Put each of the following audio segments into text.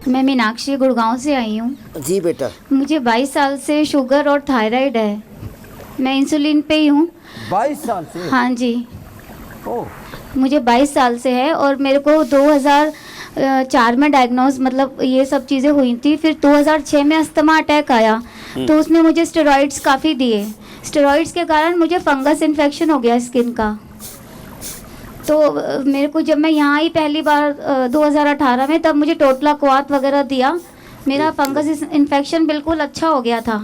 मैं मीनाक्षी गुड़गांव से आई हूँ। जी बेटा। मुझे 22 साल से शुगर और थायराइड है। मैं इंसुलिन पे ही हूँ। 22 साल से? हाँ जी। ओह। मुझे 22 साल से है और मेरे को 2004 में डायग्नोज मतलब ये सब चीज़ें हुई थी। फिर 2006 में अस्थमा अटैक आया तो उसने मुझे स्टेरॉइड्स काफ़ी दिए। स्टेरॉइड्स के कारण मुझे फंगस इन्फेक्शन हो गया स्किन का। तो मेरे को जब मैं यहाँ आई पहली बार 2018 में, तब मुझे टोटला क्वाथ वगैरह दिया। मेरा फंगस इन्फेक्शन बिल्कुल अच्छा हो गया था।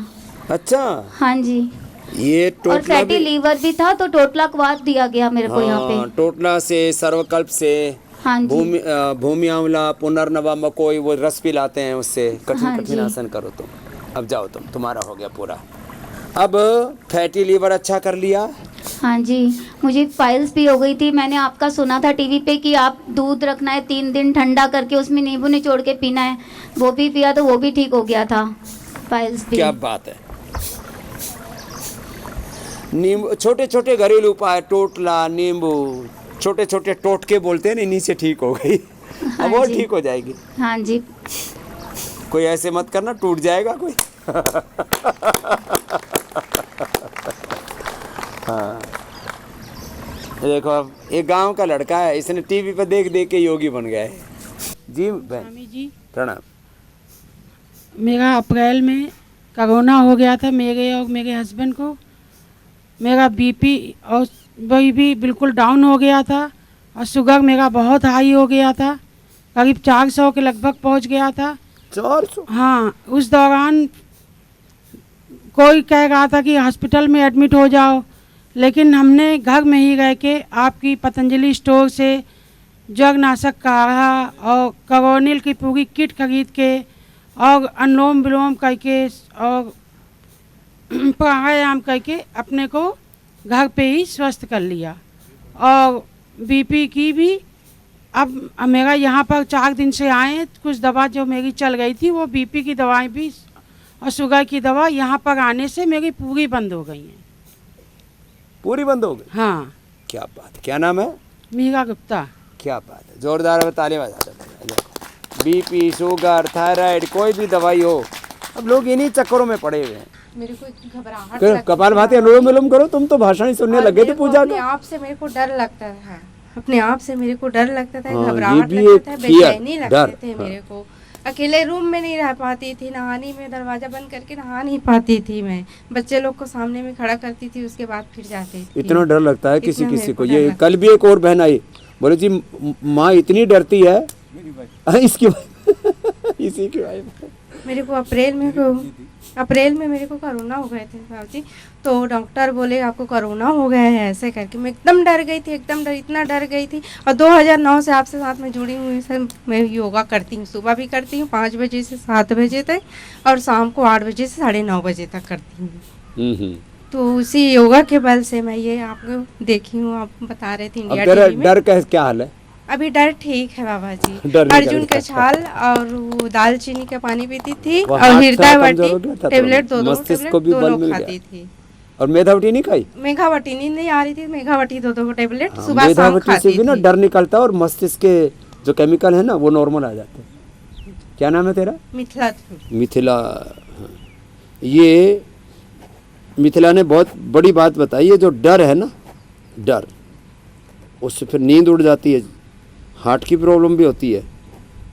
अच्छा। हाँ जी। ये और टोटला फैटी लीवर भी था तो टोटला क्वाथ दिया गया मेरे को यहाँ पे। टोटला से, सर्वकल्प से, हाँ जी। भूमि आंवला, पुनर्नवा, मकोई, वो रस पिलाते हैं उससे। कठिन हाँ कठिन जी। आसन करो तुम। अब जाओ तुम, तुम्हारा हो गया पूरा। अब फैटी लीवर अच्छा कर लिया। हाँ जी। मुझे फाइल्स भी हो गई थी। मैंने आपका सुना था टीवी पे कि आप दूध रखना है 3 दिन ठंडा करके, उसमें नींबू निचोड़ के पीना है। वो भी पिया तो वो भी ठीक हो गया था, फाइल्स भी। क्या बात है। नींबू, छोटे छोटे घरेलू उपाय, टोटला, नींबू, छोटे छोटे टोटके बोलते हैं ना, इन्हीं से ठीक हो गई। हाँ अब वो जी। ठीक हो जाएगी। हाँ जी। कोई ऐसे मत करना, टूट जाएगा कोई। हाँ। देखो, अब एक गांव का लड़का है, इसने टीवी पर देख देख के योगी बन गया है। जी बहन। स्वामी जी, प्रणाम। मेरा अप्रैल में कोरोना हो गया था मेरे और मेरे हस्बैंड को। मेरा बीपी और वही भी बिल्कुल डाउन हो गया था और शुगर मेरा बहुत हाई हो गया था, करीब 400 के लगभग पहुंच गया था। 400? हाँ, उस दौरान कोई कह रहा था कि हॉस्पिटल में एडमिट हो जाओ, लेकिन हमने घर में ही रह के आपकी पतंजलि स्टोर से जगनाशक काढ़ा और कोरोनिल की पूरी किट खरीद के और अनुलोम विलोम करके और प्राणायाम करके अपने को घर पे ही स्वस्थ कर लिया। और बीपी की भी अब मेरा यहाँ पर 4 दिन से आए, कुछ दवा जो मेरी चल गई थी वो बीपी की दवाएं भी और शुगर की दवा यहाँ पर आने से मेरी पूरी बंद हो गई हैं। पूरी बंद हो गई? हाँ। क्या बात। क्या नाम है? मीरा गुप्ता। क्या बात है, जोरदार ताली बजा दो। बीपी, शुगर, थायराइड, कोई भी दवाई हो, अब लोग इन्हीं चक्करों में पड़े हुए हैं। मेरे को इतनी घबराहट लगती है। कपाल भाती अनुलोम विलोम करो, तुम तो भाषण ही सुनने लगे थे पूजा अपने का। आप से मेरे को डर लगता था, अपने आप से मेरे को डर लगता था, हाँ, घबराहट ये भी लगता था, एक fear, बेचैनी डर। लगते थे मेरे को। अकेले रूम में नहीं रह पाती थी, नहाने में दरवाजा बंद करके नहा नहीं पाती थी मैं। बच्चे लोग को सामने में खड़ा करती थी, उसके बाद फिर जाती थी। इतना डर लगता है किसी इतना किसी मेरे को। को ये डर कल भी एक और बहन आई, बोले जी माँ इतनी डरती है। इसकी इसी की वाइफ। मेरे को अप्रैल में मेरे को कोरोना हो गए थे साहब जी। तो डॉक्टर बोले आपको कोरोना हो गया है, ऐसे करके मैं एकदम डर गई थी, एकदम इतना डर गई थी। और 2009 से आपसे साथ में जुड़ी हुई सर, मैं योगा करती हूँ, सुबह भी करती हूँ 5 बजे से 7 बजे तक और शाम को 8 बजे से 9:30 बजे तक करती हूँ। तो उसी योगा के बल से मैं ये आपको देखी हूँ, आप बता रहे थे इंडिया टीवी में। डर का क्या हाल है? अभी डर ठीक है बाबा जी। डर नहीं अर्जुन करता। के छाल और वो दालचीनी का पानी पीती थी वो और हाथ हृदय थोड़ा कमजोर हो वटी गया था, टेबलेट तो मस्तिष्क को भी बल दोनों मिल खाती गया। थी। और मेधावटी नहीं खाई? मेघावटी नींद नहीं आ रही थी, मेघावटी 2 टेबलेट हाँ, सुबह शाम मेधावटी से खाती भी ना थी। डर निकलता है और मस्तिष्क के जो केमिकल है ना वो नॉर्मल आ जाते हैं। क्या नाम है तेरा? मिथिला। मिथिला। हाँ। ये मिथिला ने बहुत बड़ी बात बताई है, जो डर है ना, डर, उससे फिर नींद उड़ जाती है, हार्ट की प्रॉब्लम भी होती है,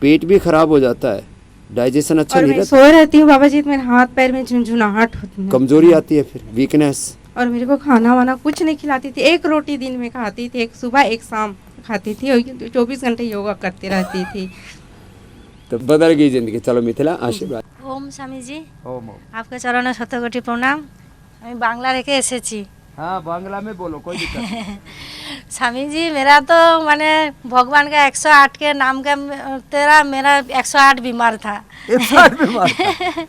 पेट भी खराब हो जाता है, डाइजेशन अच्छा और नहीं मैं रहता, सोए रहती हूँ बाबा जी, मेरे हाथ पैर में झुनझुनाहट होती है, कमजोरी आती है, फिर वीकनेस। और मेरे को खाना वाना कुछ नहीं खिलाती थी। 1 रोटी दिन में खाती थी, 1 सुबह 1 शाम खाती थी और 24 घंटे योगा करती रहती थी। तो बदल गई जिंदगी। चलो मिथिला, आशीर्वाद। ओम स्वामी जी, ओम। आपके चरण शतकोटि प्रणाम। আমি বাংলা রেখে এসেছি। हाँ, बांग्ला में बोलो, कोई दिक्कत नहीं। स्वामी जी, मेरा तो माने भगवान का 108 के नाम का तेरा मेरा 108 बीमार था। 108 बीमार था?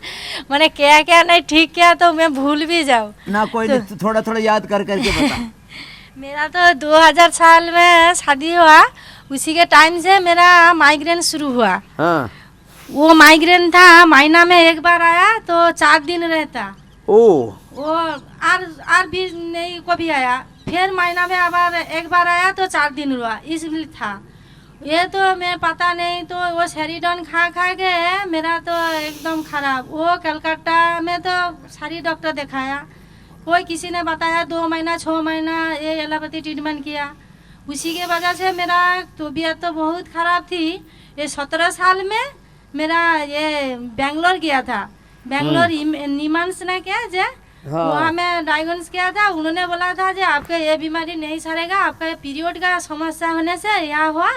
मैंने क्या क्या नहीं ठीक किया तो मैं भूल भी जाऊँ ना कोई तो, नहीं, थोड़ा थोड़ा याद कर करके बता। मेरा तो 2000 साल में शादी हुआ, उसी के टाइम से मेरा माइग्रेन शुरू हुआ। हाँ। वो माइग्रेन था, महीना में 1 बार आया तो 4 दिन रहता। ओ। वो आर भी नहीं कभी आया, फिर महीना में आबार 1 बार आया तो 4 दिन हुआ, इसलिए था ये तो मैं पता नहीं, तो वो सेरिडॉन खा खा के मेरा तो एकदम खराब। वो कलकत्ता में तो सारी डॉक्टर दिखाया, कोई किसी ने बताया 2 महीना 6 महीना ये एलोपैथी ट्रीटमेंट किया। उसी के वजह से मेरा तबीयत तो बहुत ख़राब थी। ये 17 साल में मेरा ये बेंगलोर गया था, बेंगलोर निमंस ने क्या जे वहाँ में डायग्नोस किया था। उन्होंने बोला था कि आपका ये बीमारी नहीं सरेगा, आपका ये पीरियड का समस्या होने से यह हुआ,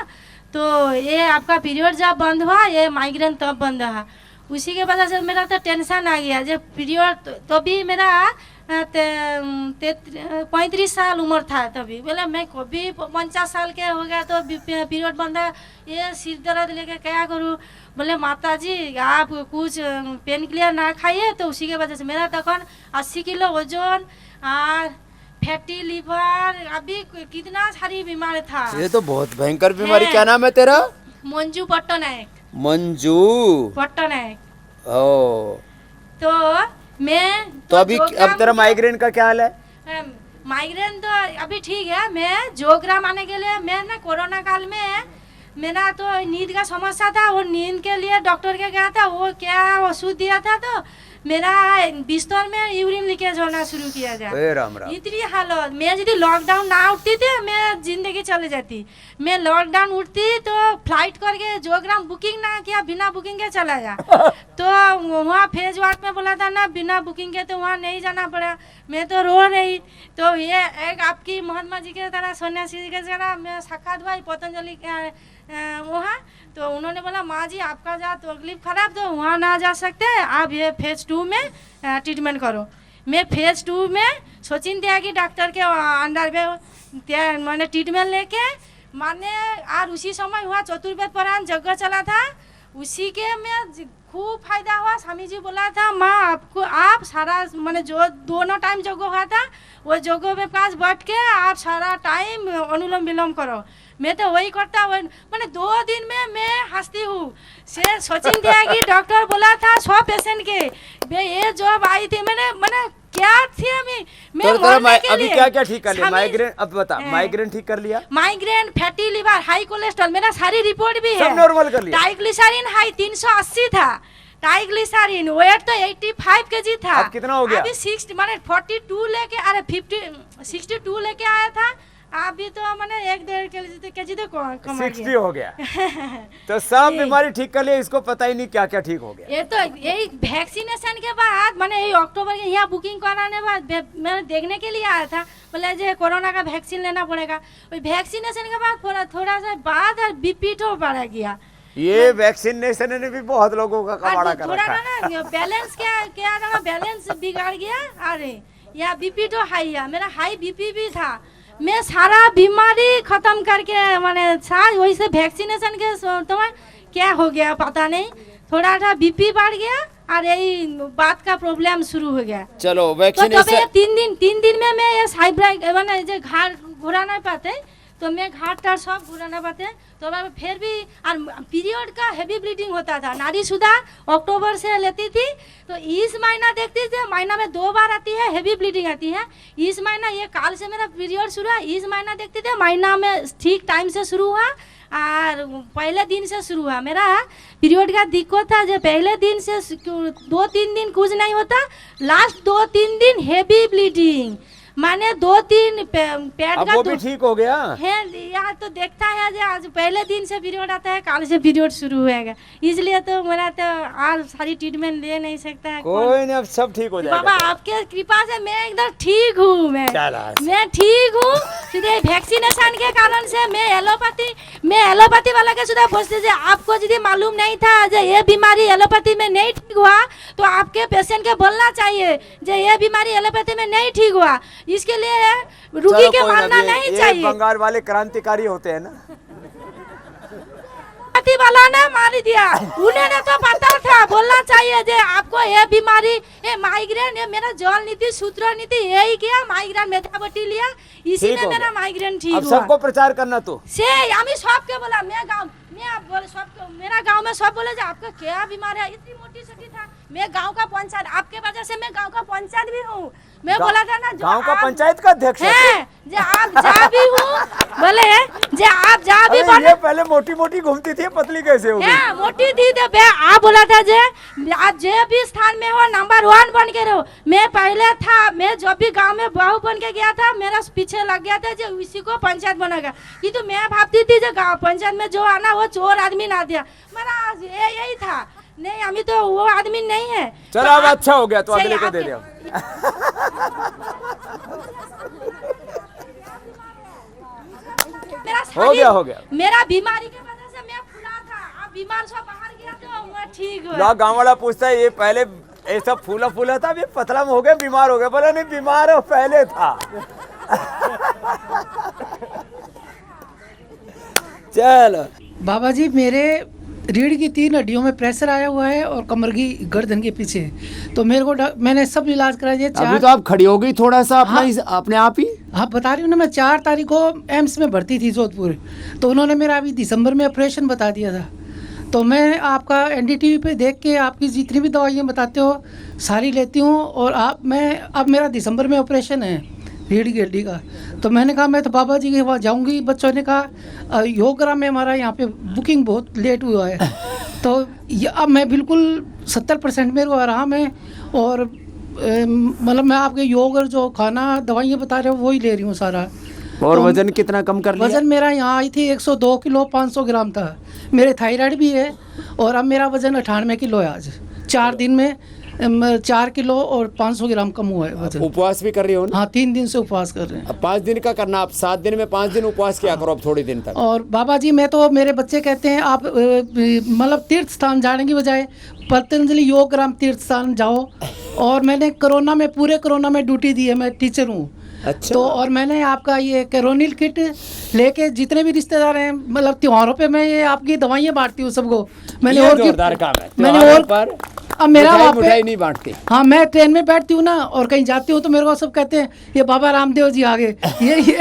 तो ये आपका पीरियड जब बंद हुआ ये माइग्रेन तब बंद हुआ। उसी के वजह से मेरा तो टेंशन आ गया, जब पीरियड तो भी मेरा 35 साल उम्र था तभी। बोले मैं कभी 50 साल के हो गया तो पीरियड बंद है, ये सिर दर्द लेके क्या करूँ। बोले माता जी आप कुछ पेन किलर ना खाइए, तो उसी के वजह से मेरा तक 80 किलो वजन और फैटी लिवर, अभी कितना सारी बीमारी था। ये तो बहुत भयंकर बीमारी। क्या नाम है तेरा? मंजू पट्टनायक। मंजू पट्टनायक। ओ, तो मैं तो अभी अब तेरा माइग्रेन का क्या हाल है? माइग्रेन तो अभी ठीक है। मैं जोग्राम आने के लिए, मैं ना कोरोना काल में मेरा तो नींद का समस्या था, वो नींद के लिए डॉक्टर के गया था, वो क्या औषध दिया था, तो मेरा बिस्तर में यूरिन लीकेज होना शुरू किया जाए। राम राम। इतनी हालत, मैं यदि लॉकडाउन ना उठती थी मैं जिंदगी चले जाती। मैं लॉकडाउन उठती तो फ्लाइट करके जोग्राम बुकिंग ना किया, बिना बुकिंग के चला जा। तो वहाँ फेज 1 में बोला था ना बिना बुकिंग के तो वहाँ नहीं जाना पड़ा। मैं तो रो रही। तो ये एक आपकी महात्मा जी के तरह सन्यासी जी के तरह मैं साक्षात हुआ पतंजलि वहाँ। तो उन्होंने बोला माँ जी आपका जा तकलीफ खराब तो वहाँ ना जा सकते, आप ये फेज 2 में ट्रीटमेंट करो। मैं फेज 2 में सचिन त्यागी डॉक्टर के अंडर में मैंने ट्रीटमेंट लेके माने, और उसी समय हुआ चतुर्वेद पुराण यज्ञ चला था, उसी के में खूब फायदा हुआ। स्वामी जी बोला था माँ आपको आप सारा मैंने जो दोनों टाइम यज्ञ हुआ था वो यज्ञ में पास बैठ के आप सारा टाइम अनुलोम विलोम करो। मैं तो वही करता, वही मैंने 2 दिन में मैं हंसती हूँ। से सचिन त्यागी डॉक्टर बोला था 100 पेशेंट के ये जॉब आई थी, मैंने क्या थी मैं अभी क्या क्या ठीक कर लिया? माइग्रेन अब बता, माइग्रेन ठीक कर लिया? Migraine, fatty liver, high cholesterol, मेरा सारी रिपोर्ट भी है, सब नॉर्मल कर लिया। ट्राइग्लिसरीन हाई 380 था, ट्राइग्लिसरीन वेट तो 85 केजी था। अब कितना हो गया? अभी 60 माने 42 लेके, अरे 62 लेके आया था। अभी तो मैंने 1-1.5 केजी तो कम 60 हो गया। तो सब बीमारी ठीक कर लिया, इसको पता ही नहीं क्या क्या ठीक हो गया। ये तो यही वैक्सीनेशन के बाद मैंने यही अक्टूबर के यहाँ बुकिंग कराने बाद मैं देखने के लिए आया था, बोले जो कोरोना का वैक्सीन लेना पड़ेगा। वैक्सीनेशन के बाद थोड़ा सा बाद बीपी तो बढ़ गया। ये वैक्सीनेशन ने भी बहुत लोगों का कबाड़ा कर रखा है। थोड़ा ना बैलेंस क्या बैलेंस बिगाड़ गया। अरे या बीपी तो हाई है, मेरा हाई बीपी भी था। मैं सारा बीमारी खत्म करके मैंने वही से वैक्सीनेशन के तुम्हें क्या हो गया पता नहीं, थोड़ा बीपी बढ़ गया और यही बात का प्रॉब्लम शुरू हो गया। चलो तो वैक्सीनेशन 3 दिन में मैं ये साइब्राइक मैंने जो घाट घुरा नहीं पाते, तो मैं घाट टाट सब घुराना पाते। तो फिर भी और पीरियड का हेवी ब्लीडिंग होता था। नारी सुधा अक्टूबर से लेती थी, तो इस महीना देखती थी, महीना में 2 बार आती है हेवी ब्लीडिंग आती है। इस महीना ये काल से मेरा पीरियड शुरू हुआ, इस महीना देखती थी महीना में ठीक टाइम से शुरू हुआ और पहले दिन से शुरू हुआ। मेरा पीरियड का दिक्कत था जो पहले दिन से 2-3 दिन कुछ नहीं होता, लास्ट 2-3 दिन हेवी ब्लीडिंग, माने 2-3 पेट का वो भी ठीक हो गया है। यार तो देखता है जो आज पहले दिन से पीरियड आता है, काल से पीरियड शुरू होएगा, इसलिए तो मेरा तो आज सारी ट्रीटमेंट ले नहीं सकता है कोई नहीं, अब सब ठीक हो जाएगा। बाबा आपके कृपा से मैं एकदम ठीक हूँ। मैं ठीक हूँ, सीधे वैक्सीनेशन के कारण से मैं एलोपैथी वाला के सुधा पूछते थे, आपको यदि मालूम नहीं था जो ये बीमारी एलोपैथी में नहीं ठीक हुआ तो आपके पेशेंट के बोलना चाहिए जो ये बीमारी एलोपैथी में नहीं ठीक हुआ, इसके लिए रुकी के मानना नहीं चाहिए। बंगाल वाले क्रांतिकारी होते हैं ना, वाला ने मार दिया, उन्हें तो पता था, बोलना चाहिए जे आपको ये बीमारी ये माइग्रेन, ये मेरा जल नीति सूत्र नीति यही किया, माइग्रेन मेथाबटी लिया, इसी में मेरा माइग्रेन ठीक हुआ। अब सबको प्रचार करना तो से हमें सबके बोला, मैं गाँव में बोले सबको, मेरा गाँव में सब बोले आपका क्या बीमारी है, इतनी मोटी सटी था। मैं गांव का पंचायत, आपके वजह से मैं गांव का पंचायत भी हूँ। मैं बोला था ना, जो गांव का आप पंचायत का अध्यक्ष है, जो आप जा भी हूँ, बोले जो आप जा भी अरे बन ये पहले मोटी मोटी घूमती थी, पतली कैसे हो गई? है, मोटी थी तो बे आप बोला था जे आज जे भी स्थान में हो नंबर 1 बन के रहो। मैं पहले था, मैं जब भी गांव में बहू बन के गया था, मेरा पीछे लग गया था जो इसी को पंचायत बनाएगा। कि तो मैं भाबती थी जो गाँव पंचायत में जो आना वो चोर आदमी ना दिया, मेरा यही था। नहीं, अभी तो वो आदमी नहीं है। चलो तो अब आप- अच्छा हो गया, तो सही, अगले को दे आपके- दिया। मेरा हो गया। मेरा बीमारी की वजह से मैं फुला था, अब बीमार से बाहर गया तो मैं ठीक हुआ। गाँव वाला पूछता है ये पहले ऐसा फूला फूला था, अभी पतला हो गया, बीमार हो गया। बोला नहीं, बीमार हो पहले था। चलो बाबा जी, मेरे रीढ़ की 3 हड्डियों में प्रेशर आया हुआ है और कमर की गर्दन के पीछे। तो मेरे को मैंने सब इलाज करा दिया। अभी तो आप खड़ी हो गई थोड़ा सा अपना हाँ। अपने आप ही। हाँ, बता रही हूँ ना, मैं 4 तारीख को एम्स में भर्ती थी जोधपुर। तो उन्होंने मेरा अभी दिसंबर में ऑपरेशन बता दिया था। तो मैं आपका एनडीटीवी पे देख के आपकी जितनी भी दवाइयाँ बताते हो सारी लेती हूँ। और अब मेरा दिसंबर में ऑपरेशन है रीढ़ की हड्डी का। तो मैंने कहा मैं तो बाबा जी के वहाँ जाऊँगी। बच्चों ने कहा योगराम में हमारा यहाँ पे बुकिंग बहुत लेट हुआ है। तो अब मैं बिल्कुल 70% मेरे को आराम है। और मतलब मैं आपके योग और जो खाना दवाइयाँ बता रहे हो वही ले रही हूँ सारा। और तो वजन कितना कम कर लिया? वजन मेरा यहाँ आई थी 102 किलो 500 ग्राम था। मेरे थायराइड भी है और अब मेरा वजन 98 किलो है। आज 4 दिन में 4 किलो और 500 ग्राम कम हुआ है वजन। उपवास भी कर रही हो ना? हाँ, 3 दिन से उपवास कर रहे हैं। अब 5 दिन का करना, आप 7 दिन में 5 दिन उपवास किया करो अब थोड़े दिन तक। और बाबा जी, मैं तो मेरे बच्चे कहते हैं आप मतलब तीर्थ स्थान जाने की बजाय पतंजलि योग ग्राम तीर्थ स्थान जाओ। और मैंने पूरे कोरोना में ड्यूटी दी है, मैं टीचर हूँ। अच्छा। तो और मैंने आपका ये कैरोनिल किट लेके जितने भी रिश्तेदार हैं, मतलब त्योहारों पे मैं ये आपकी दवाइयाँ बांटती हूँ सबको। मैंने ये और जोरदार काम है। मैंने त्योहारों और पर अब मेरा मिठाई वहाँ मिठाई पे नहीं बांटते। हाँ, मैं ट्रेन में बैठती हूँ ना और कहीं जाती हूँ तो मेरे को सब कहते हैं ये बाबा रामदेव जी आ गए। ये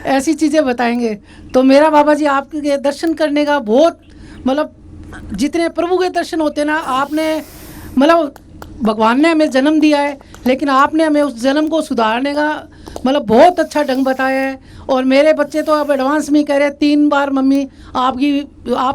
ऐसी चीज़ें बताएंगे। तो मेरा बाबा जी आपके दर्शन करने का बहुत, मतलब जितने प्रभु के दर्शन होते हैं ना, आपने मतलब भगवान ने हमें जन्म दिया है, लेकिन आपने हमें उस जन्म को सुधारने का मतलब बहुत अच्छा ढंग बताया है। और मेरे बच्चे तो अब एडवांस में कह रहे हैं 3 बार मम्मी आप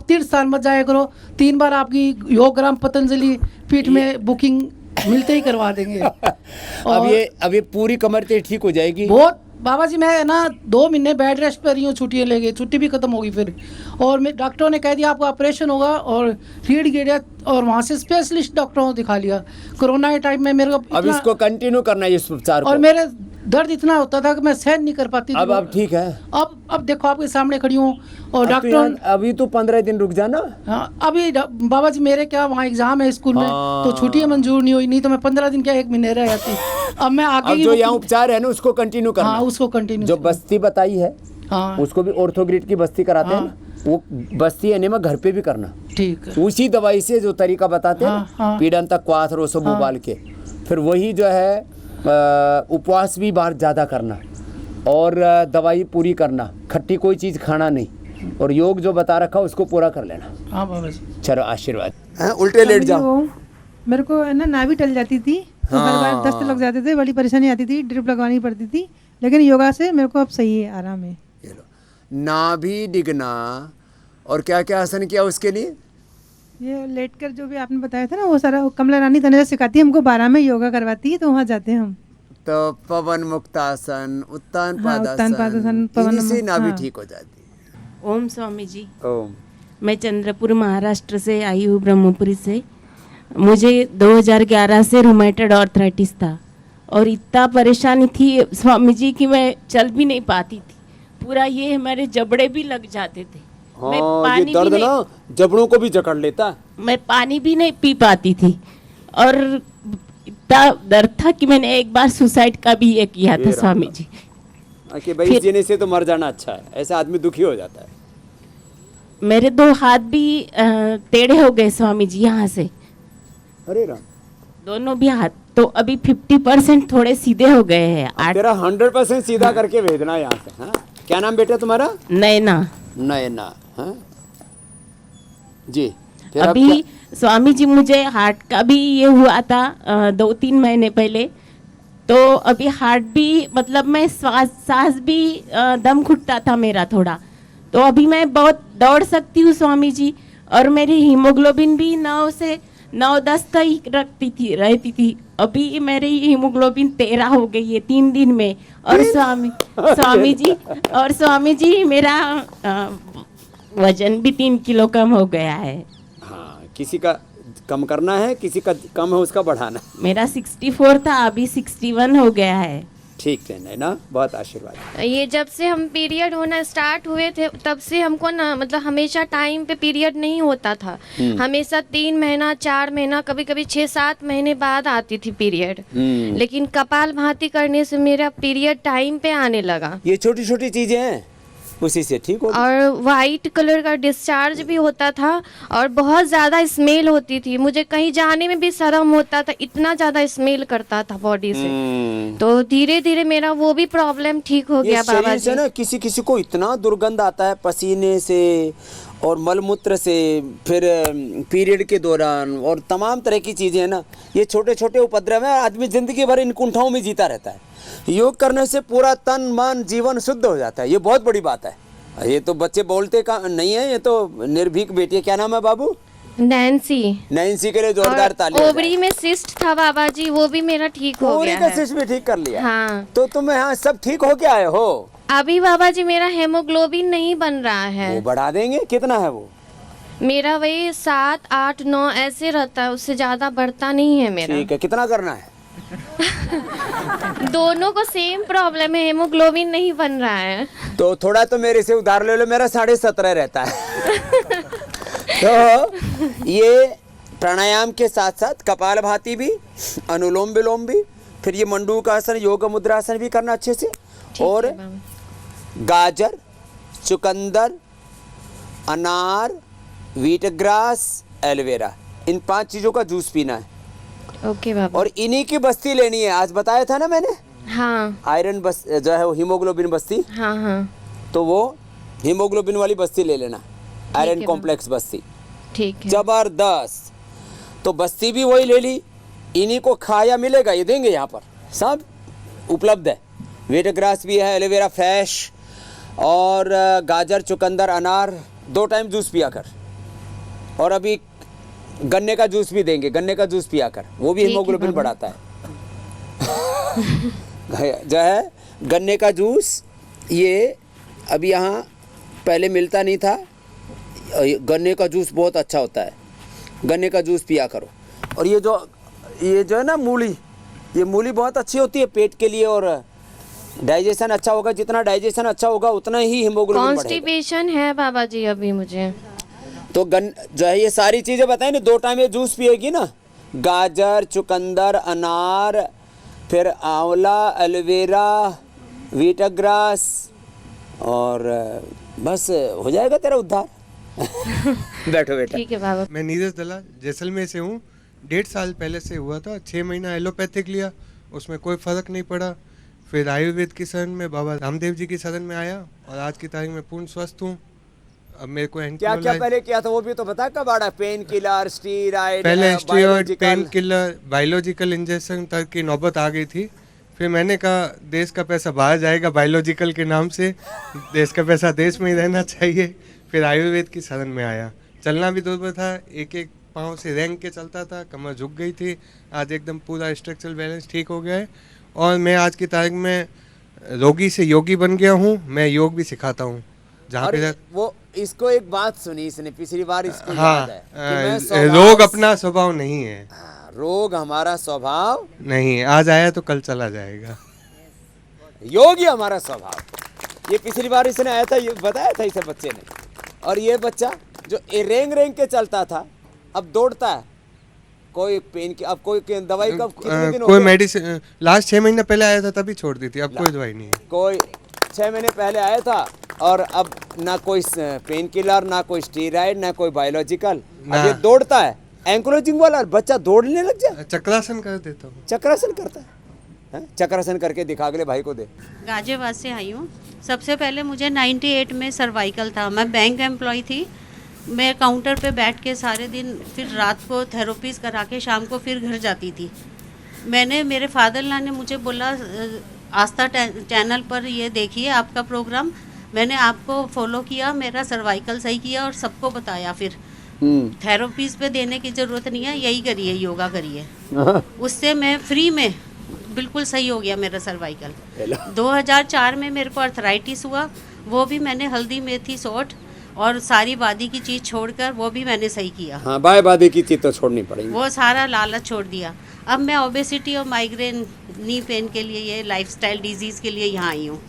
तीर्थ स्थान मत जाया करो, 3 बार आपकी योगराम पतंजलि पीठ में बुकिंग मिलते ही करवा देंगे। अब ये पूरी कमर तो ठीक हो जाएगी। बहुत बाबा जी, मैं ना 2 महीने बेड रेस्ट पर रही हूँ, छुट्टियाँ ले गई, छुट्टी भी खत्म होगी फिर। और मैं डॉक्टरों ने कह दिया आपका ऑपरेशन होगा और रीढ़ गिर, और वहाँ से स्पेशलिस्ट डॉक्टरों को दिखा लिया। कोरोना के टाइम में मेरे को अब इसको कंटिन्यू करना है इस उपचार को। और मेरे दर्द इतना होता था कि मैं सहन नहीं कर पाती थी। अब ठीक है। अब देखो आपके सामने खड़ी हूँ और अब तो डॉक्टर यार, अभी तो 15 दिन रुक जाना। हाँ, अभी बाबा जी मेरे क्या वहाँ एग्जाम है स्कूल में, हाँ। तो छुट्टियाँ मंजूर नहीं हुई, नहीं तो मैं 15 दिन क्या 1 महीने रह जाती। अब मैं आगे अब की जो यहाँ उपचार है ना उसको कंटिन्यू करना। हाँ, उसको कंटिन्यू। जो बस्ती बताई है, हाँ, उसको भी ऑर्थोग्रिड की बस्ती कराते हैं ना, वो बस्ती एनेमा घर पे भी करना। ठीक है। उसी दवाई से जो तरीका बताते हैं हाँ, ना, हाँ। पीड़न तक क्वाथ रो सब उबाल के, फिर वही जो है उपवास भी बाहर ज़्यादा करना और दवाई पूरी करना, खट्टी कोई चीज़ खाना नहीं, और योग जो बता रखा उसको पूरा कर लेना। हाँ बाबा जी। चलो आशीर्वाद। उल्टे लेट जाओ। मेरे को है ना नाभि टल जाती थी, तो हर बार दस्त लग जाते थे, बड़ी परेशानी आती थी, ड्रिप लगवानी पड़ती थी। लेकिन योगा से मेरे को अब सही है, आराम है। ये लो, नाभि डिगना और क्या क्या आसन किया उसके लिए? ये लेटकर जो भी आपने बताया था ना, वो सारा कमला रानी तनेजा सिखाती है हमको, 12 में योगा करवाती है, तो वहाँ जाते हैं हम। तो पवन मुक्तासन, उत्तान उत्तान पादासन, पादासन, पवन इन्हीं से मुक्त, नाभि हाँ। ठीक हो जाती है। ओम स्वामी जी, ओम। मैं चंद्रपुर महाराष्ट्र से आई हूँ, ब्रह्मपुरी से। मुझे 2011 से रूमेटॉइड आर्थराइटिस था और इतना परेशानी थी स्वामी जी कि मैं चल भी नहीं पाती थी। पूरा ये हमारे जबड़े भी लग जाते थे। मैं हाँ, पानी ये भी दर्द नहीं, ना जबड़ों को भी जकड़ लेता। मैं पानी भी नहीं पी पाती थी और इतना दर्द था कि मैंने एक बार सुसाइड का भी ये किया था स्वामी जी। कि भाई इस जीने से तो मर जाना अच्छा है, ऐसा आदमी दुखी हो जाता है। मेरे 2 हाथ भी टेढ़े हो गए स्वामी जी यहाँ से, अरे राम, दोनों भी हाथ। तो अभी 50% थोड़े सीधे हो गए हैं। अब तेरा 100% सीधा करके भेजना यहाँ से। हाँ, क्या नाम बेटा तुम्हारा? नैना। नयना। हाँ जी। फिर अब अभी स्वामी जी मुझे हार्ट का भी ये हुआ था 2-3 महीने पहले, तो अभी हार्ट भी मतलब मैं सांस भी दम घुटता था मेरा थोड़ा, तो अभी मैं बहुत दौड़ सकती हूँ स्वामी जी। और मेरी हीमोग्लोबिन भी 9 से 9-10 तक रहती थी। अभी मेरी हीमोग्लोबिन 13 हो गई है 3 दिन में। और स्वामी जी मेरा वजन भी 3 किलो कम हो गया है। हाँ, किसी का कम करना है, किसी का कम है उसका बढ़ाना है। मेरा 64 था, अभी 61 हो गया है। ठीक है ना, बहुत आशीर्वाद। ये जब से हम पीरियड होना स्टार्ट हुए थे तब से हमको ना मतलब हमेशा टाइम पे पीरियड नहीं होता था। हमेशा 3 महीना 4 महीना कभी कभी 6-7 महीने बाद आती थी पीरियड। लेकिन कपाल भाती करने से मेरा पीरियड टाइम पे आने लगा। ये छोटी छोटी चीजें हैं, उसी से ठीक हो। और वाइट कलर का डिस्चार्ज भी होता था और बहुत ज़्यादा स्मेल होती थी। मुझे कहीं जाने में भी शर्म होता था, इतना ज़्यादा स्मेल करता था बॉडी से। तो धीरे धीरे मेरा वो भी प्रॉब्लम ठीक हो गया बाबा जी। ना किसी किसी को इतना दुर्गंध आता है पसीने से और मलमूत्र से, फिर पीरियड के दौरान, और तमाम तरह की चीज़ें हैं ना। ये छोटे छोटे उपद्रव है, आदमी जिंदगी भर इन कुंठाओं में जीता रहता है। योग करने से पूरा तन मन जीवन शुद्ध हो जाता है, ये बहुत बड़ी बात है। ये तो बच्चे बोलते का नहीं है, ये तो निर्भीक बेटी है। क्या नाम है बाबू? नैन्सी के लिए जोरदार ताली। ओवरी में सिस्ट था बाबा जी, वो भी मेरा ठीक हो गया है। सिस्ट भी ठीक कर लिया। हाँ। तो तुम यहाँ सब ठीक हो के आए हो? अभी बाबा जी मेरा हेमोग्लोबिन नहीं बन रहा है। वो बढ़ा देंगे। कितना है वो? मेरा वही 7, 8, 9 ऐसे रहता है, उससे ज्यादा बढ़ता नहीं है मेरा। ठीक है, कितना करना है? दोनों को सेम प्रॉब्लम है, हेमोग्लोबिन नहीं बन रहा है। तो थोड़ा तो मेरे से उधार ले लो, मेरा 17.5 रहता है। तो ये प्राणायाम के साथ साथ कपाल भाती भी, अनुलोम विलोम भी, फिर ये मंडूक आसन, योग मुद्रासन भी करना अच्छे से। और गाजर, चुकंदर, अनार, व्हीट ग्रास, एलोवेरा, इन 5 चीजों का जूस पीना है। ओके बाबा। और इन्हीं की बस्ती लेनी है, आज बताया था ना मैंने। हाँ। आयरन बस जो है वो हीमोग्लोबिन बस्ती। हाँ हाँ। तो वो हीमोग्लोबिन वाली बस्ती ले लेना, आयरन कॉम्प्लेक्स बस्ती। ठीक है। जबरदस्त। तो बस्ती भी वही ले ली, इन्हीं को खाया मिलेगा, ये देंगे यहाँ पर, सब उपलब्ध है। व्हीट ग्रास भी है, एलोवेरा फ्रेश, और गाजर, चुकंदर, अनार 2 टाइम जूस पिया कर। और अभी गन्ने का जूस भी देंगे, गन्ने का जूस पिया कर, वो भी हीमोग्लोबिन बढ़ाता है। जो है गन्ने का जूस, ये अभी यहाँ पहले मिलता नहीं था। गन्ने का जूस बहुत अच्छा होता है, गन्ने का जूस पिया करो। और ये जो है ना मूली, ये मूली बहुत अच्छी होती है पेट के लिए, और डाइजेशन अच्छा होगा। जितना डाइजेशन अच्छा होगा उतना ही हीमोग्लोबिन बढ़ेगा। कॉन्स्टिपेशन है बाबा जी अभी मुझे। तो जो है ये सारी चीजें बताएं ना, 2 टाइम ये जूस पिएगी ना, गाजर, चुकंदर, अनार, फिर आंवला, एलोवेरा, व्हीट ग्रास, और बस हो जाएगा तेरा उद्धार। बैठो बेटा। ठीक है बाबा। मैं नीरज दला जैसलमेर से हूँ। 1.5 साल पहले से हुआ था, 6 महीना एलोपैथिक लिया, उसमें कोई फ़र्क नहीं पड़ा। फिर आयुर्वेद की शरण में बाबा रामदेव जी की शरण में आया, और आज की तारीख में पूर्ण स्वस्थ हूँ। अब मेरे को क्या पहले किया था वो भी तो बता। कब आड़ा? पेन किलर, स्टीरॉइड, पहले steroid, pain killer, biological injection तक की नौबत आ गई थी। फिर मैंने कहा देश का पैसा बाहर जाएगा बायोलॉजिकल के नाम से, देश का पैसा देश में ही रहना चाहिए। फिर आयुर्वेद की शरण में आया। चलना भी दुर्बल था, एक पाँव से रेंग के चलता था, कमर झुक गई थी। आज एकदम पूरा स्ट्रक्चरल बैलेंस ठीक हो गया है, और मैं आज की तारीख में रोगी से योगी बन गया हूँ। मैं योग भी सिखाता हूँ जहाँ पे वो। इसको एक बात सुनी इसने पिछली बार, इसको याद है कि रोग अपना स्वभाव नहीं है। रोग हमारा स्वभाव नहीं है, आज आया तो कल चला जाएगा। योग ही हमारा स्वभाव। ये पिछली बार इसने आया था, ये बताया था इसे बच्चे ने। और ये बच्चा जो रेंग रेंग के चलता था अब दौड़ता है। कोई पेन की, अब कोई दवाई कब कितने दिन हो गए? कोई मेडिसिन लास्ट 6 महीने पहले आया था, तभी छोड़ दी थी। अब कोई दवाई नहीं है। कोई 6 महीने पहले आया था, और अब ना कोई पेन किलर, ना कोई स्टीरॉइड, ना कोई बायोलॉजिकल। अब ये दौड़ता है। एंकोलॉजिंग वाला बच्चा दौड़ने लग जाए। चक्रासन कर देता हूँ। चक्रासन करता है? चक्रासन करके दिखा, अगले भाई को दे। गाजियाबाद से आई हूँ। सबसे पहले मुझे 98 में सर्वाइकल था। मैं बैंक एम्प्लॉय थी। मैं काउंटर पे बैठ के सारे दिन, फिर रात को थेरेपीज करा के शाम को फिर घर जाती थी। मैंने, मेरे फादर ला ने मुझे बोला आस्था चैनल पर ये देखिए आपका प्रोग्राम, मैंने आपको फॉलो किया, मेरा सर्वाइकल सही किया और सबको बताया। फिर थेरेपीज पे देने की ज़रूरत नहीं है, यही करिए, योगा करिए। उससे मैं फ्री में बिल्कुल सही हो गया मेरा सर्वाइकल। 2004 में मेरे को अर्थराइटिस हुआ, वो भी मैंने हल्दी मेथी सौंठ और सारी वादी की चीज़ छोड़कर वो भी मैंने सही किया। हाँ, बाय वादी की चीज़ तो छोड़नी पड़ेगी। वो सारा लालच छोड़ दिया। अब मैं ओबेसिटी और माइग्रेन, नी पेन के लिए, ये लाइफस्टाइल डिजीज़ के लिए यहाँ आई हूँ,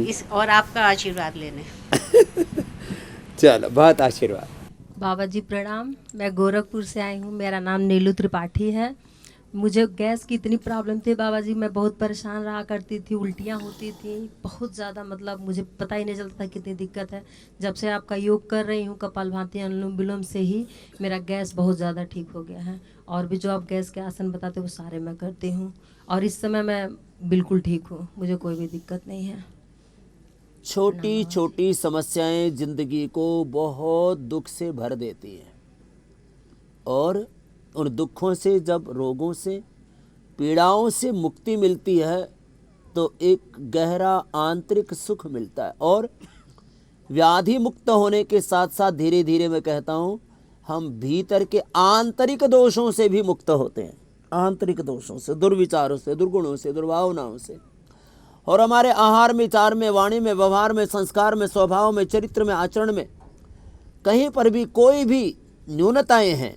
इस और आपका आशीर्वाद लेने। चलो, बहुत आशीर्वाद। बाबा जी प्रणाम। मैं गोरखपुर से आई हूँ, मेरा नाम नीलू त्रिपाठी है। मुझे गैस की इतनी प्रॉब्लम थी बाबा जी, मैं बहुत परेशान रहा करती थी, उल्टियाँ होती थी बहुत ज़्यादा, मतलब मुझे पता ही नहीं चलता था कितनी दिक्कत है। जब से आपका योग कर रही हूँ कपालभाति अनुलोम विलोम से ही मेरा गैस बहुत ज़्यादा ठीक हो गया है। और भी जो आप गैस के आसन बताते हो वो सारे मैं करती हूँ और इस समय मैं बिल्कुल ठीक हूँ, मुझे कोई भी दिक्कत नहीं है। छोटी छोटी समस्याएं जिंदगी को बहुत दुख से भर देती हैं और उन दुखों से, जब रोगों से, पीड़ाओं से मुक्ति मिलती है तो एक गहरा आंतरिक सुख मिलता है। और व्याधि मुक्त होने के साथ साथ धीरे धीरे मैं कहता हूँ हम भीतर के आंतरिक दोषों से भी मुक्त होते हैं, आंतरिक दोषों से, दुर्विचारों से, दुर्गुणों से, दुर्भावनाओं से। और हमारे आहार में, विचार में, वाणी में, व्यवहार में, संस्कार में, स्वभाव में, चरित्र में, आचरण में कहीं पर भी कोई भी न्यूनताएं हैं,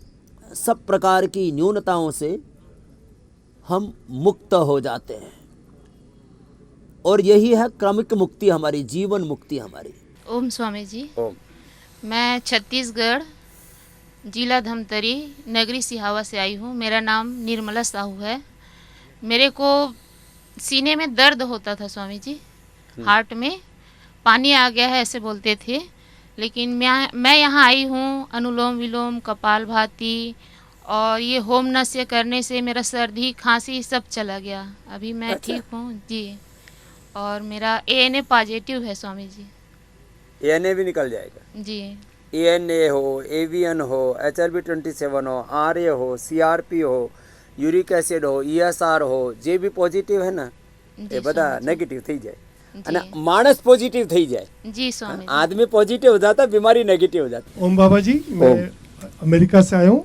सब प्रकार की न्यूनताओं से हम मुक्त हो जाते हैं। और यही है क्रमिक मुक्ति हमारी, जीवन मुक्ति हमारी। ओम स्वामी जी। ओम। मैं छत्तीसगढ़ जिला धमतरी नगरी सिहावा से आई हूँ। मेरा नाम निर्मला साहू है। मेरे को सीने में दर्द होता था स्वामी जी, हार्ट में पानी आ गया है ऐसे बोलते थे, लेकिन मैं यहाँ आई हूँ अनुलोम विलोम, कपालभाति और ये होम नस्य करने से मेरा सर्दी खांसी सब चला गया। अभी मैं ठीक हूँ जी। और मेरा ANA पॉजिटिव है स्वामी जी। ANA भी निकल जाएगा जी। ANA हो, AVN हो, HRB27 हो, RA हो, CRP हो, यूरिक एसिड हो, ESR हो, जे भी पॉजिटिव है ना, ये बता नेगेटिव થઈ જાય અને માણસ પોઝિટિવ થઈ જાય जी स्वामी। आदमी पॉजिटिव हो जाता, बीमारी नेगेटिव हो जाती। ओम बाबा जी, मैं अमेरिका से आया हूँ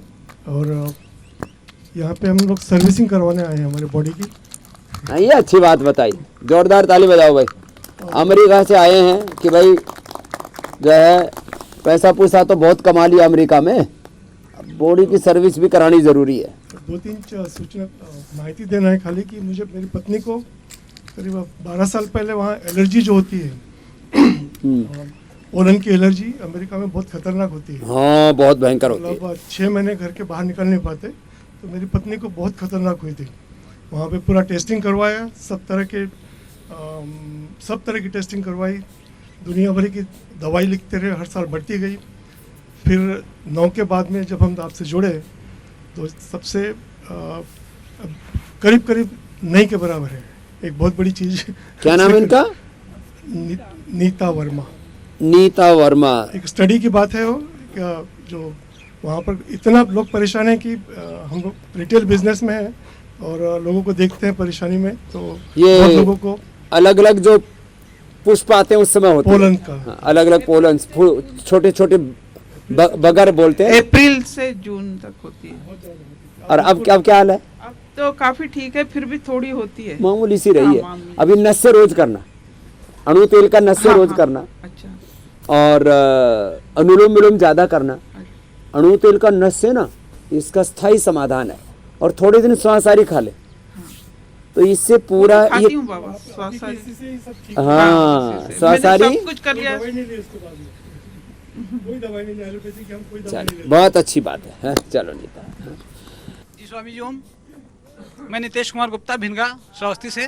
और यहाँ पे हम लोग सर्विसिंग करवाने आए हैं हमारे बॉडी की। हाँ, ये अच्छी बात बताई, जोरदार ताली बजाओ भाई। अमेरिका से आए हैं कि भाई जो है पैसा पूसा तो बहुत कमा लिया अमेरिका में, बॉडी की सर्विस भी करानी ज़रूरी है। 2-3 सूचना माहिती देना है खाली कि मुझे, मेरी पत्नी को करीब 12 साल पहले वहाँ एलर्जी जो होती है, पोलन की एलर्जी अमेरिका में बहुत खतरनाक होती है। हाँ, बहुत भयंकर होती है। मतलब 6 महीने घर के बाहर निकल नहीं पाते, तो मेरी पत्नी को बहुत खतरनाक हुई थी। वहाँ पे पूरा टेस्टिंग करवाया, सब तरह की टेस्टिंग करवाई, दुनिया भर की दवाई लिखते रहे, हर साल बढ़ती गई। फिर 9 के बाद में जब हम आपसे जुड़े तो सबसे करीब करीब नहीं के बराबर है, एक बहुत बड़ी चीज़। क्या नाम है इनका? नीता वर्मा। नीता वर्मा। एक स्टडी की बात है वो, जो वहाँ पर इतना लोग परेशान हैं कि हम लोग रिटेल बिजनेस में हैं और लोगों को देखते हैं परेशानी में, तो ये बहुत लोगों को अलग अलग जो पुष्प आते हैं उस समय होते हैं, पोलन का अलग अलग पोलन, छोटे छोटे बगर बोलते हैं। अप्रैल से जून तक होती है। और अब क्या हाल है? अब तो काफी ठीक है, फिर भी थोड़ी होती है, मामूली सी रही है। अभी नस्य रोज करना, अणु तेल का नस्य रोज करना। अच्छा। और अनुलोम विलोम ज्यादा करना। अणु तेल का नस्य ना इसका स्थायी समाधान है। और थोड़े दिन स्वासारी खा ले, तो इससे पूरा ये हाँ स्वासारी कुछ कर लिया। चलो, बहुत अच्छी बात है। चलो नीता जी। स्वामी जी ओम। मैं नितेश कुमार गुप्ता, भिनगा श्रावस्ती से।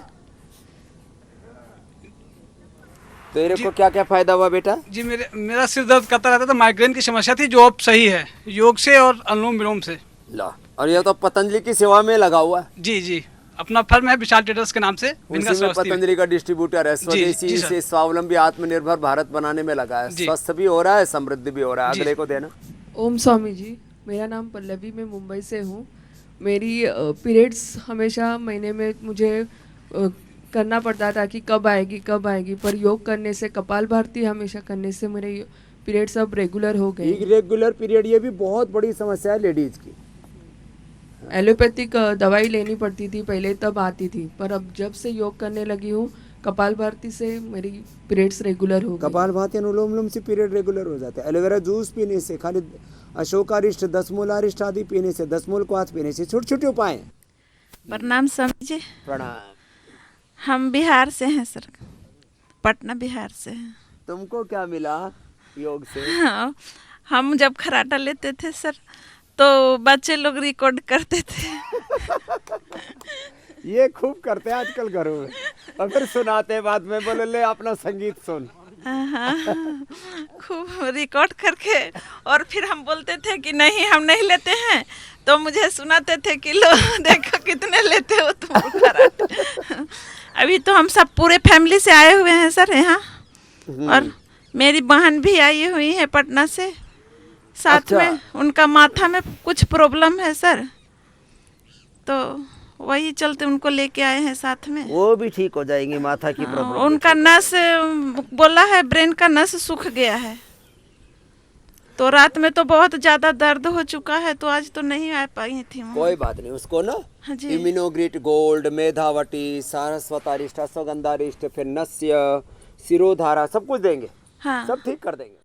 तेरे को क्या क्या फायदा हुआ बेटा? जी मेरा सिर दर्द करता रहता था, माइग्रेन की समस्या थी, जो अब सही है योग से और अनुलोम विलोम से। ला, और ये तो पतंजलि की सेवा में लगा हुआ है। जी जी। अपना फर्म है विशाल ट्रेडर्स के नाम से भिनगा उसी में स्वास्थ्य। पतंजलि का डिस्ट्रीब्यूटर है, जी, स्वदेशी जी सर। से स्वावलंबी आत्मनिर्भर भारत बनाने में लगा है। जी। स्वस्थ भी हो रहा है, समृद्धि भी हो रहा है। जी। अगले को देना। ओम स्वामी जी, मेरा नाम पल्लवी, मैं मुंबई से हूँ। मेरी पीरियड्स हमेशा महीने में मुझे करना पड़ता था कि कब आएगी कब आएगी, पर योग करने से, कपाल भारती हमेशा करने से मेरे पीरियड्स अब रेगुलर हो गए। इरेगुलर पीरियड ये भी बहुत बड़ी समस्या है लेडीज की। एलोपैथिक दवाई लेनी पड़ती थी पहले, तब आती थी, पर अब जब से योग करने लगी हूँ कपाल भारती से मेरी पीरियड्स रेगुलर हो गई। कपाल भाती अनुलोम विलोम से पीरियड रेगुलर हो जाते हैं। एलोवेरा जूस पीने से, खाली अशोकारिष्ट, 10 मूलारिष्ट आदि पीने से, 10 मूल क्वाथ पीने से, छोटे छोटे उपाय हैं। प्रणाम स्वामी जी। प्रणाम। हम बिहार से हैं सर, पटना बिहार से हैं। तुमको क्या मिला योग से? हाँ, हम जब खराटा लेते थे सर तो बच्चे लोग रिकॉर्ड करते थे। ये खूब करते हैं आजकल घरों में, और फिर सुनाते हैं बाद में, बोले ले अपना संगीत सुन। हाँ, खूब रिकॉर्ड करके, और फिर हम बोलते थे कि नहीं हम नहीं लेते हैं, तो मुझे सुनाते थे कि लो देखो कितने लेते हो तुम खराटे। अभी तो हम सब पूरे फैमिली से आए हुए हैं सर यहाँ, और मेरी बहन भी आई हुई है पटना से साथ अच्छा। में। उनका माथा में कुछ प्रॉब्लम है सर, तो वही चलते उनको लेके आए हैं साथ में। वो भी ठीक हो जाएंगी माथा की प्रॉब्लम। उनका नस बोला है, ब्रेन का नस सूख गया है, तो रात में तो बहुत ज्यादा दर्द हो चुका है, तो आज तो नहीं आ पाई थी वहाँ। कोई बात नहीं, उसको ना हाँ जी। इम्यूनोग्रिट गोल्ड, मेधावटी, सारस्वतारिष्ट, अश्वगंधारिष्ट, फिर नस्य, शिरोधारा सब कुछ देंगे। हाँ। सब ठीक कर देंगे।